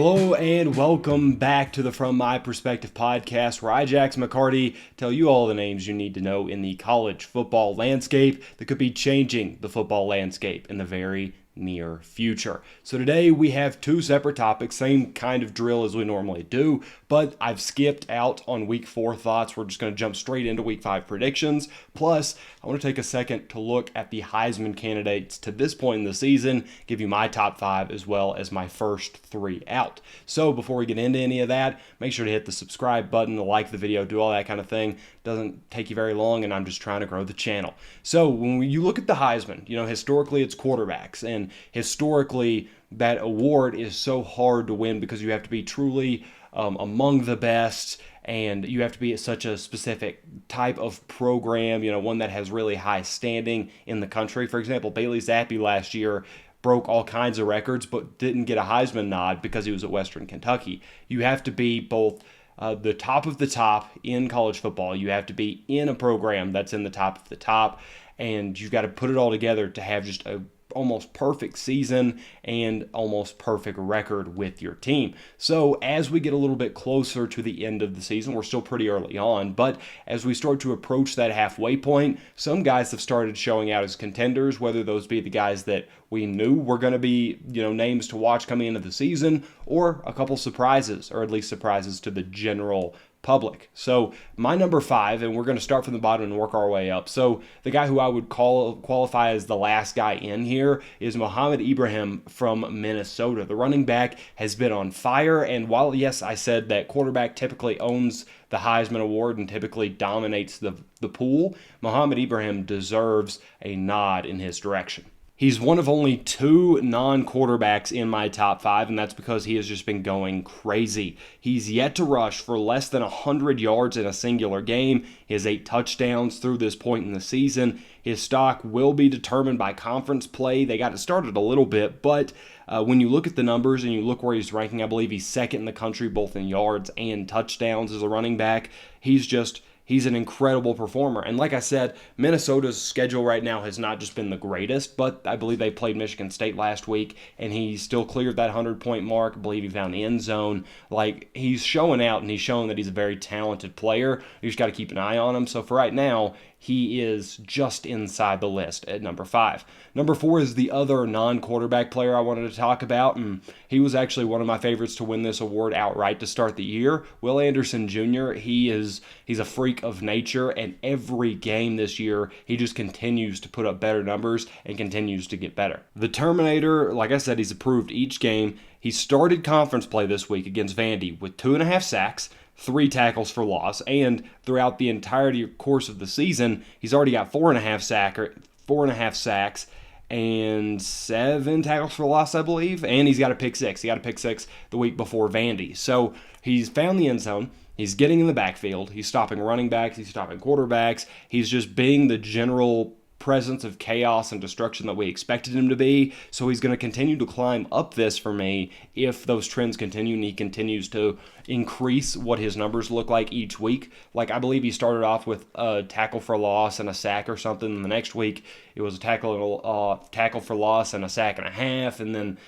Hello and welcome back to the From My Perspective podcast, where I, Jackson McCarty, tell you all the names you need to know in the college football landscape that could be changing the football landscape in the very near future. So today we have two separate topics, same kind of drill as we normally do, but I've skipped out on week 4 thoughts. We're just going to jump straight into week 5 predictions. Plus, I want to take a second to look at the Heisman candidates to this point in the season, give you my top 5 as well as my first 3 out. So before we get into any of that, make sure to hit the subscribe button, to like the video, do all that kind of thing. Doesn't take you very long, and I'm just trying to grow the channel. So when you look at the Heisman, historically it's quarterbacks, and historically that award is so hard to win because you have to be truly among the best, and you have to be at such a specific type of program, one that has really high standing in the country. For example, Bailey Zappi last year broke all kinds of records but didn't get a Heisman nod because he was at Western Kentucky. You have to be both the top of the top in college football. You have to be in a program that's in the top of the top, and you've got to put it all together to have just a almost perfect season and almost perfect record with your team. So as we get a little bit closer to the end of the season, we're still pretty early on, but as we start to approach that halfway point, some guys have started showing out as contenders, whether those be the guys that we knew were going to be, names to watch coming into the season, or a couple surprises, or at least surprises to the general public. So my number 5, and we're going to start from the bottom and work our way up. So the guy who I would qualify as the last guy in here is Mohamed Ibrahim from Minnesota. The running back has been on fire, and while, yes, I said that quarterback typically owns the Heisman Award and typically dominates the pool, Mohamed Ibrahim deserves a nod in his direction. He's one of only 2 non-quarterbacks in my top 5, and that's because he has just been going crazy. He's yet to rush for less than 100 yards in a singular game. He has 8 touchdowns through this point in the season. His stock will be determined by conference play. They got it started a little bit, but when you look at the numbers and you look where he's ranking, I believe he's second in the country both in yards and touchdowns as a running back. He's an incredible performer. And like I said, Minnesota's schedule right now has not just been the greatest, but I believe they played Michigan State last week, and he still cleared that 100-point mark. I believe he found the end zone. He's showing out, and he's showing that he's a very talented player. You just got to keep an eye on him. So for right now, he is just inside the list at number 5. Number 4 is the other non-quarterback player I wanted to talk about, and he was actually one of my favorites to win this award outright to start the year. Will Anderson Jr., he's a freak of nature, and every game this year, he just continues to put up better numbers and continues to get better. The Terminator, like I said, he's improved each game. He started conference play this week against Vandy with 2.5 sacks, 3 tackles for loss, and throughout the entirety course of the season, he's already got 4.5 sacks and 7 tackles for loss, I believe, and he's got a pick 6. He got a pick 6 the week before Vandy. So he's found the end zone. He's getting in the backfield. He's stopping running backs. He's stopping quarterbacks. He's just being the general presence of chaos and destruction that we expected him to be. So he's going to continue to climb up this for me if those trends continue and he continues to increase what his numbers look like each week. I believe he started off with a tackle for loss and a sack or something, and the next week it was a tackle for loss and a sack and a half, and then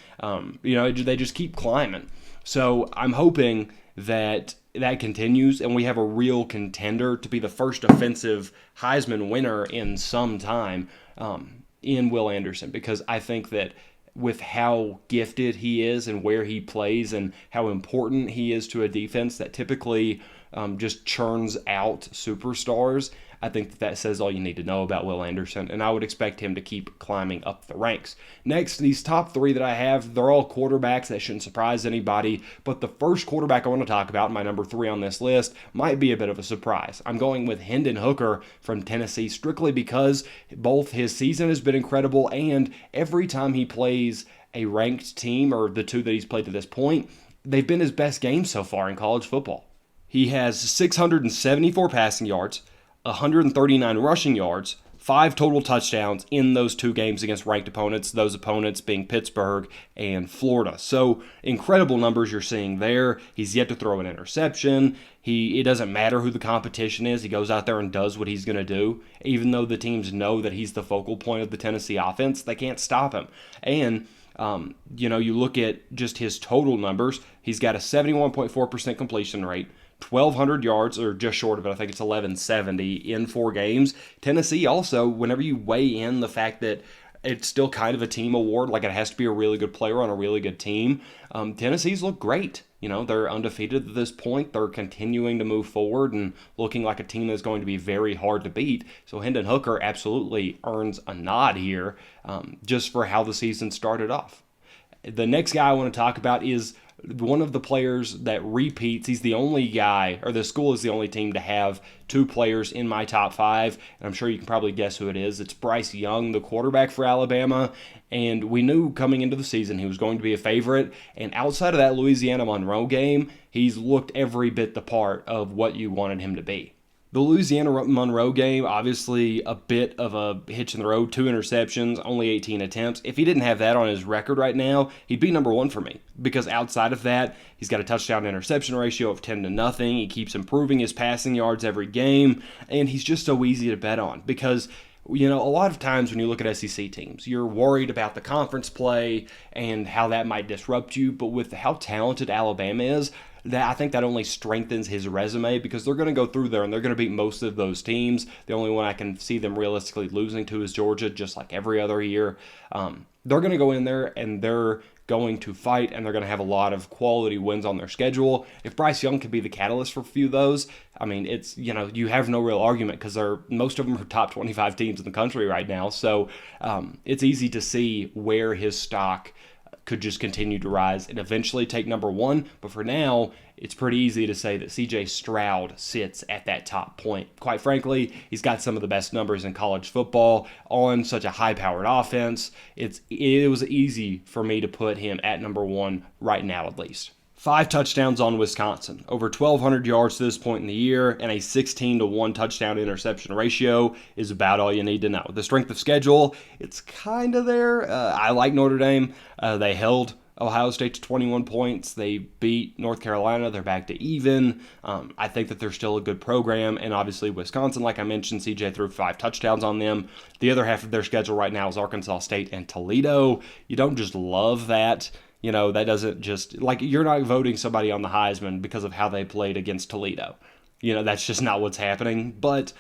they just keep climbing. So I'm hoping that continues, and we have a real contender to be the first offensive Heisman winner in some time in Will Anderson, because I think that with how gifted he is and where he plays and how important he is to a defense that typically just churns out superstars, I think that says all you need to know about Will Anderson, and I would expect him to keep climbing up the ranks. Next, these top 3 that I have, they're all quarterbacks. That shouldn't surprise anybody, but the first quarterback I want to talk about, my number 3 on this list, might be a bit of a surprise. I'm going with Hendon Hooker from Tennessee, strictly because both his season has been incredible, and every time he plays a ranked team, or the 2 that he's played to this point, they've been his best games so far in college football. He has 674 passing yards, 139 rushing yards, 5 total touchdowns in those 2 games against ranked opponents, those opponents being Pittsburgh and Florida. So incredible numbers you're seeing there. He's yet to throw an interception. It doesn't matter who the competition is. He goes out there and does what he's going to do. Even though the teams know that he's the focal point of the Tennessee offense, they can't stop him. And you look at just his total numbers. He's got a 71.4% completion rate, 1,200 yards, or just short of it. I think it's 1,170 in 4 games. Tennessee also, whenever you weigh in the fact that it's still kind of a team award, like it has to be a really good player on a really good team, Tennessee's look great. They're undefeated at this point. They're continuing to move forward and looking like a team that's going to be very hard to beat. So Hendon Hooker absolutely earns a nod here just for how the season started off. The next guy I want to talk about is one of the players that repeats. He's the only guy, or the school is the only team to have 2 players in my top 5, and I'm sure you can probably guess who it is. It's Bryce Young, the quarterback for Alabama, and we knew coming into the season he was going to be a favorite, and outside of that Louisiana-Monroe game, he's looked every bit the part of what you wanted him to be. The Louisiana-Monroe game, obviously a bit of a hitch in the road, 2 interceptions, only 18 attempts. If he didn't have that on his record right now, he'd be number 1 for me, because outside of that, he's got a touchdown-interception ratio of 10-0. He keeps improving his passing yards every game, and he's just so easy to bet on because a lot of times when you look at SEC teams, you're worried about the conference play and how that might disrupt you, but with how talented Alabama is, I think that only strengthens his resume because they're going to go through there and they're going to beat most of those teams. The only one I can see them realistically losing to is Georgia, just like every other year. They're going to go in there and they're going to fight, and they're going to have a lot of quality wins on their schedule. If Bryce Young could be the catalyst for a few of those, I mean, it's, you have no real argument because most of them are top 25 teams in the country right now. So it's easy to see where his stock could just continue to rise and eventually take number 1. But for now, it's pretty easy to say that CJ Stroud sits at that top point. Quite frankly, he's got some of the best numbers in college football on such a high-powered offense. It was easy for me to put him at number 1 right now, at least. 5 touchdowns on Wisconsin, over 1,200 yards to this point in the year, and a 16-1 touchdown-interception ratio is about all you need to know. The strength of schedule, it's kind of there. I like Notre Dame. They held Ohio State to 21 points. They beat North Carolina. They're back to even. I think that they're still a good program, and obviously Wisconsin, like I mentioned, CJ threw 5 touchdowns on them. The other half of their schedule right now is Arkansas State and Toledo. You don't just love that. That doesn't just, like, you're not voting somebody on the Heisman because of how they played against Toledo. That's just not what's happening. But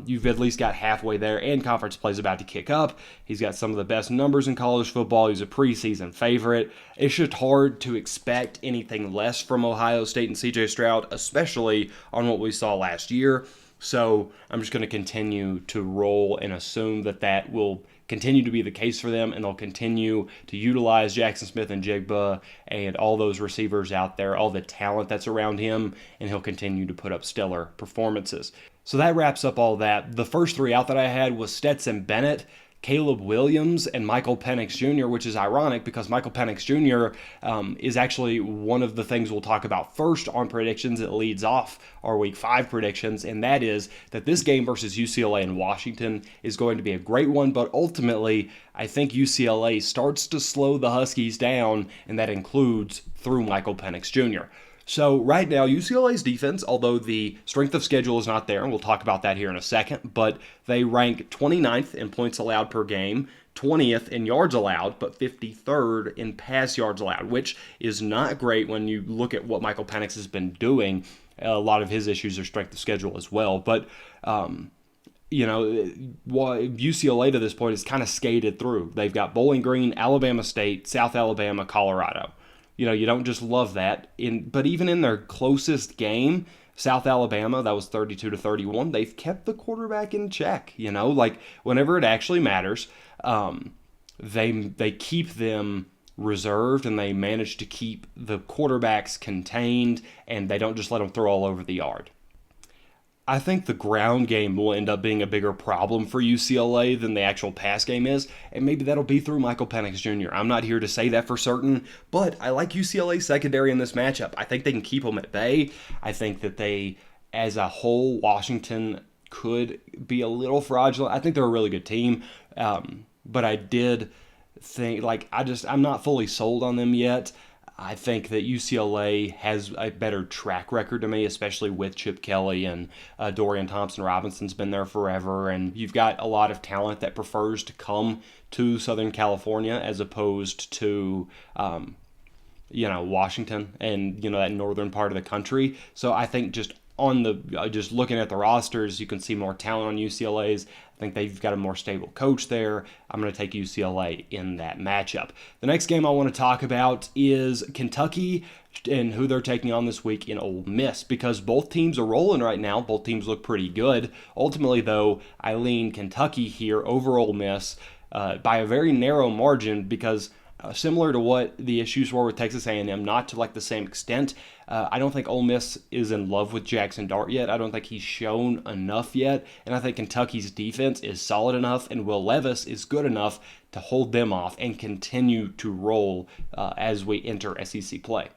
you've at least got halfway there, and conference play's about to kick up. He's got some of the best numbers in college football. He's a preseason favorite. It's just hard to expect anything less from Ohio State and CJ Stroud, especially on what we saw last year. So I'm just going to continue to roll and assume that will continue to be the case for them, and they'll continue to utilize Jackson Smith and Jigba and all those receivers out there, all the talent that's around him, and he'll continue to put up stellar performances. So that wraps up all that. The first 3 out that I had was Stetson Bennett, Caleb Williams, and Michael Penix Jr., which is ironic because Michael Penix Jr. Is actually one of the things we'll talk about first on predictions that leads off our Week 5 predictions, and that is that this game versus UCLA and Washington is going to be a great one, but ultimately I think UCLA starts to slow the Huskies down, and that includes through Michael Penix Jr. So right now, UCLA's defense, although the strength of schedule is not there, and we'll talk about that here in a second, but they rank 29th in points allowed per game, 20th in yards allowed, but 53rd in pass yards allowed, which is not great when you look at what Michael Penix has been doing. A lot of his issues are strength of schedule as well, but UCLA to this point is kind of skated through. They've got Bowling Green, Alabama State, South Alabama, Colorado. You don't just love that. But even in their closest game, South Alabama, that was 32-31, they've kept the quarterback in check. Whenever it actually matters, they keep them reserved, and they manage to keep the quarterbacks contained, and they don't just let them throw all over the yard. I think the ground game will end up being a bigger problem for UCLA than the actual pass game is, and maybe that'll be through Michael Penix Jr. I'm not here to say that for certain, but I like UCLA's secondary in this matchup. I think they can keep them at bay. I think that as a whole, Washington could be a little fraudulent. I think they're a really good team, but I did think, I'm not fully sold on them yet. I think that UCLA has a better track record to me, especially with Chip Kelly and Dorian Thompson-Robinson's been there forever, and you've got a lot of talent that prefers to come to Southern California as opposed to Washington and that northern part of the country. So I think just looking at the rosters, you can see more talent on UCLA's. I think they've got a more stable coach there. I'm going to take UCLA in that matchup. The next game I want to talk about is Kentucky and who they're taking on this week in Ole Miss, because both teams are rolling right now. Both teams look pretty good. Ultimately, though, I lean Kentucky here over Ole Miss by a very narrow margin, because similar to what the issues were with Texas A&M, not to the same extent. I don't think Ole Miss is in love with Jackson Dart yet. I don't think he's shown enough yet, and I think Kentucky's defense is solid enough, and Will Levis is good enough to hold them off and continue to roll as we enter SEC play.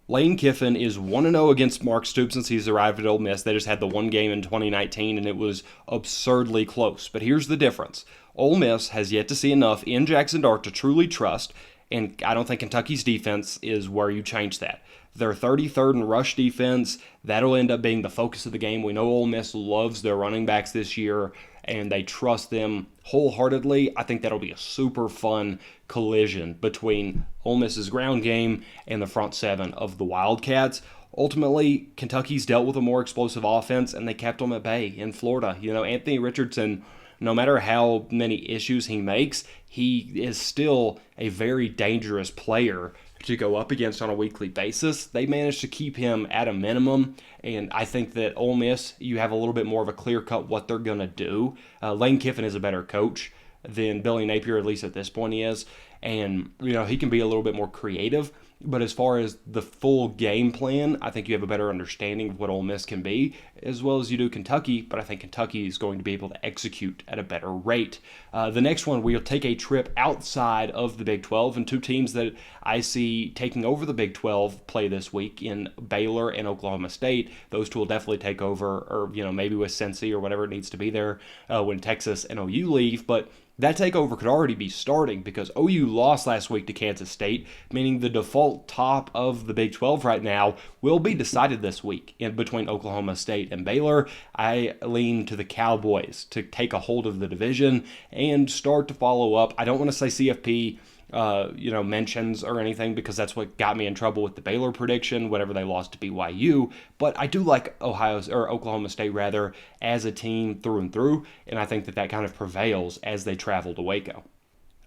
Lane Kiffin is 1-0 against Mark Stoops since he's arrived at Ole Miss. They just had the one game in 2019, and it was absurdly close. But here's the difference. Ole Miss has yet to see enough in Jackson Dart to truly trust, and I don't think Kentucky's defense is where you change that. They're 33rd in rush defense. That'll end up being the focus of the game. We know Ole Miss loves their running backs this year, and they trust them wholeheartedly. I think that'll be a super fun collision between Ole Miss's ground game and the front seven of the Wildcats. Ultimately, Kentucky's dealt with a more explosive offense, and they kept them at bay in Florida. Anthony Richardson, no matter how many issues he makes, he is still a very dangerous player to go up against on a weekly basis. They managed to keep him at a minimum, and I think that Ole Miss, you have a little bit more of a clear-cut what they're going to do. Lane Kiffin is a better coach than Billy Napier, at least at this point he is, and he can be a little bit more creative. But as far as the full game plan, I think you have a better understanding of what Ole Miss can be, as well as you do Kentucky, but I think Kentucky is going to be able to execute at a better rate. The next one, we'll take a trip outside of the Big 12, and two teams that I see taking over the Big 12 play this week in Baylor and Oklahoma State. Those two will definitely take over, or maybe with Cincy or whatever it needs to be there when Texas and OU leave, but that takeover could already be starting because OU lost last week to Kansas State, meaning the default top of the Big 12 right now will be decided this week in between Oklahoma State and Baylor. I lean to the Cowboys to take a hold of the division and start to follow up. I don't want to say CFP mentions or anything, because that's what got me in trouble with the Baylor prediction whenever they lost to BYU. But I do like Oklahoma State rather as a team through and through, and I think that kind of prevails as they travel to Waco.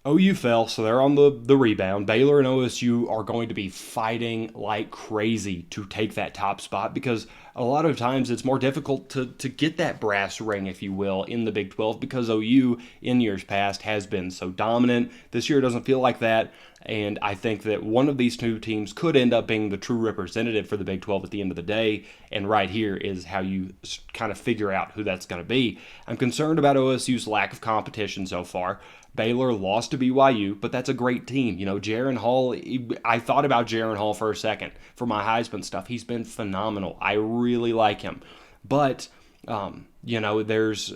OU fell, so they're on the rebound. Baylor and OSU are going to be fighting like crazy to take that top spot, because a lot of times it's more difficult to get that brass ring, if you will, in the Big 12, because OU in years past has been so dominant. This year doesn't feel like that, and I think that one of these two teams could end up being the true representative for the Big 12 at the end of the day, and right here is how you kind of figure out who that's going to be. I'm concerned about OSU's lack of competition so far. Baylor lost to BYU, but that's a great team. Jaron Hall, I thought about Jaron Hall for a second for my Heisman stuff. He's been phenomenal. I really like him. But, there's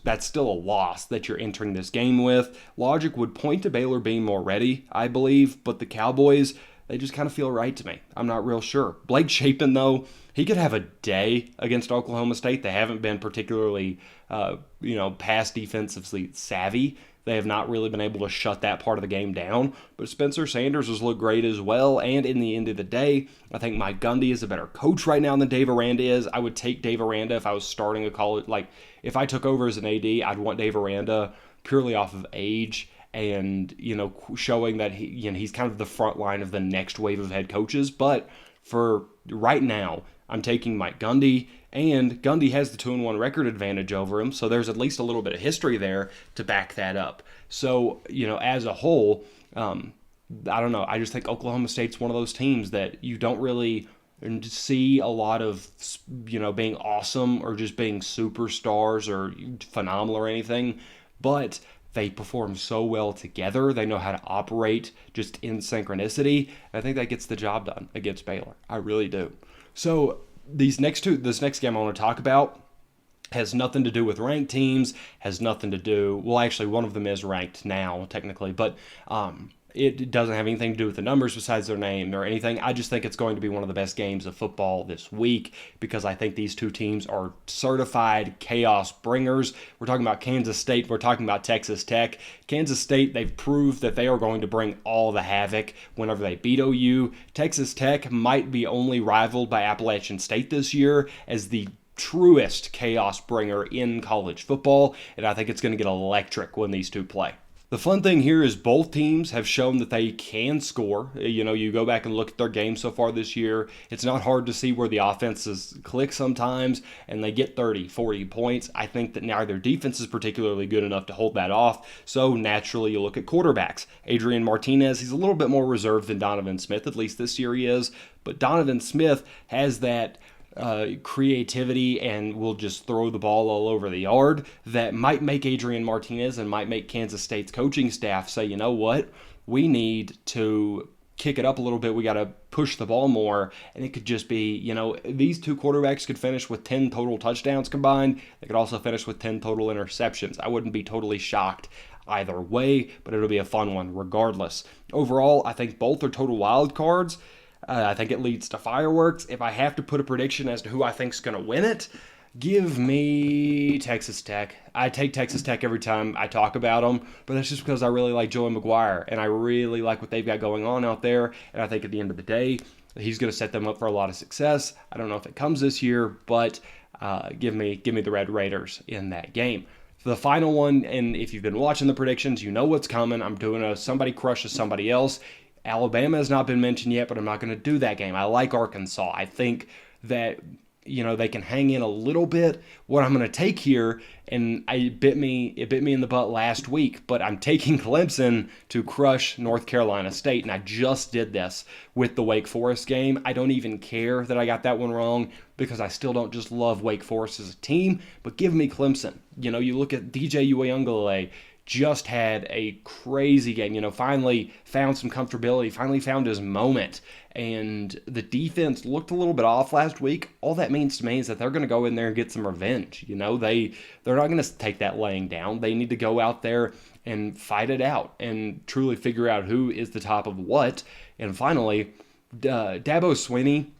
that's still a loss that you're entering this game with. Logic would point to Baylor being more ready, I believe, but the Cowboys, they just kind of feel right to me. I'm not real sure. Blake Shapen, though, he could have a day against Oklahoma State. They haven't been particularly, pass defensively savvy. They have not really been able to shut that part of the game down. But Spencer Sanders has looked great as well. And in the end of the day, I think Mike Gundy is a better coach right now than Dave Aranda is. I would take Dave Aranda if I was starting a college. If I took over as an AD, I'd want Dave Aranda purely off of age and, showing that he's kind of the front line of the next wave of head coaches. But for right now, I'm taking Mike Gundy, and Gundy has the 2-1 record advantage over him, so there's at least a little bit of history there to back that up. So, as a whole, I don't know. I just think Oklahoma State's one of those teams that you don't really see a lot of, being awesome or just being superstars or phenomenal or anything, but they perform so well together. They know how to operate just in synchronicity. I think that gets the job done against Baylor. I really do. So this next game I want to talk about Has nothing to do with ranked teams, has nothing to do, well, actually, one of them is ranked now, technically, but it doesn't have anything to do with the numbers besides their name or anything. I just think it's going to be one of the best games of football this week because I think these two teams are certified chaos bringers. We're talking about Kansas State. We're talking about Texas Tech. Kansas State, they've proved that they are going to bring all the havoc whenever they beat OU. Texas Tech might be only rivaled by Appalachian State this year as the truest chaos bringer in college football, and I think it's going to get electric when these two play. The fun thing here is both teams have shown that they can score. You know, you go back and look at their games so far this year, it's not hard to see where the offenses click sometimes, and they get 30, 40 points. I think that neither defense is particularly good enough to hold that off, so naturally you look at quarterbacks. Adrian Martinez, he's a little bit more reserved than Donovan Smith, at least this year he is, but Donovan Smith has that creativity and will just throw the ball all over the yard that might make Adrian Martinez and might make Kansas State's coaching staff say, you know what, we need to kick it up a little bit. We got to push the ball more. And it could just be, you know, these two quarterbacks could finish with 10 total touchdowns combined. They could also finish with 10 total interceptions. I wouldn't be totally shocked either way, but it'll be a fun one regardless. Overall, I think both are total wild cards. I think it leads to fireworks. If I have to put a prediction as to who I think is going to win it, give me Texas Tech. I take Texas Tech every time I talk about them, but that's just because I really like Joey McGuire, and I really like what they've got going on out there, and I think at the end of the day, he's going to set them up for a lot of success. I don't know if it comes this year, but give me the Red Raiders in that game. For the final one, and if you've been watching the predictions, you know what's coming. I'm doing a somebody crushes somebody else. Alabama has not been mentioned yet, but I'm not going to do that game. I like Arkansas. I think that, you know, they can hang in a little bit. What I'm going to take here, and it bit me in the butt last week, but I'm taking Clemson to crush North Carolina State, and I just did this with the Wake Forest game. I don't even care that I got that one wrong because I still don't just love Wake Forest as a team, but give me Clemson. You know, you look at DJ Uiagalelei, just had a crazy game, you know, finally found some comfortability, finally found his moment, and the defense looked a little bit off last week. All that means to me is that they're going to go in there and get some revenge. You know, they're not going to take that laying down. They need to go out there and fight it out and truly figure out who is the top of what. And finally, Dabo Swinney,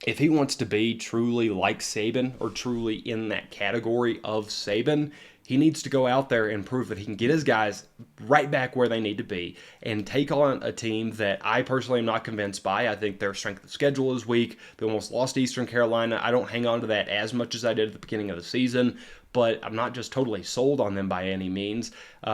if he wants to be truly like Saban or truly in that category of Saban, he needs to go out there and prove that he can get his guys right back where they need to be and take on a team that I personally am not convinced by. I think their strength of schedule is weak. They almost lost to Eastern Carolina. I don't hang on to that as much as I did at the beginning of the season, but I'm not just totally sold on them by any means.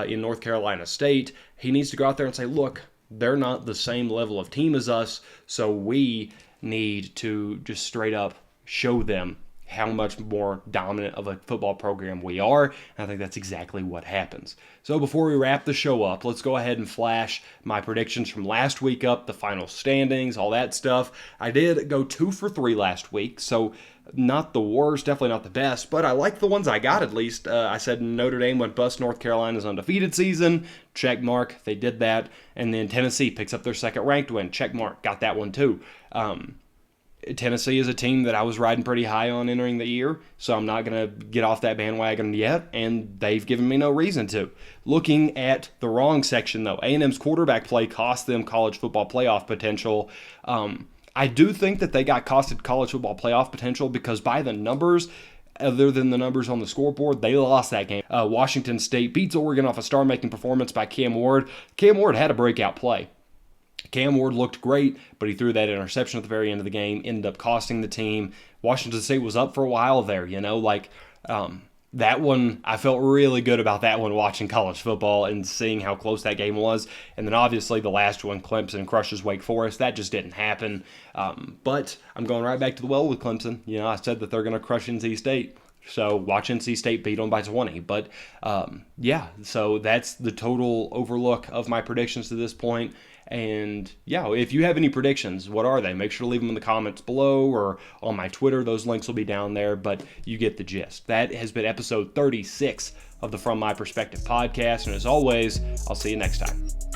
In North Carolina State, he needs to go out there and say, look, they're not the same level of team as us, so we need to just straight up show them how much more dominant of a football program we are, and I think that's exactly what happens. So before we wrap the show up, let's go ahead and flash my predictions from last week up, the final standings, all that stuff. I did go 2 for 3 last week, so not the worst, definitely not the best, but I like the ones I got at least. I said Notre Dame would bust North Carolina's undefeated season, check mark, they did that, and then Tennessee picks up their second ranked win, check mark, got that one too. Tennessee is a team that I was riding pretty high on entering the year, so I'm not going to get off that bandwagon yet, and they've given me no reason to. Looking at the wrong section, though, A&M's quarterback play cost them college football playoff potential. I do think that they got costed college football playoff potential because by the numbers, other than the numbers on the scoreboard, they lost that game. Washington State beats Oregon off a star-making performance by Cam Ward. Cam Ward had a breakout play. Cam Ward looked great, but he threw that interception at the very end of the game, ended up costing the team. Washington State was up for a while there, you know, that one, I felt really good about that one watching college football and seeing how close that game was. And then obviously the last one, Clemson crushes Wake Forest. That just didn't happen. But I'm going right back to the well with Clemson. You know, I said that they're going to crush NC State. So watch NC State beat them by 20. But yeah, so that's the total overlook of my predictions to this point. And yeah, if you have any predictions, what are they? Make sure to leave them in the comments below or on my Twitter. Those links will be down there, but you get the gist. That has been episode 36 of the From My Perspective podcast. And as always, I'll see you next time.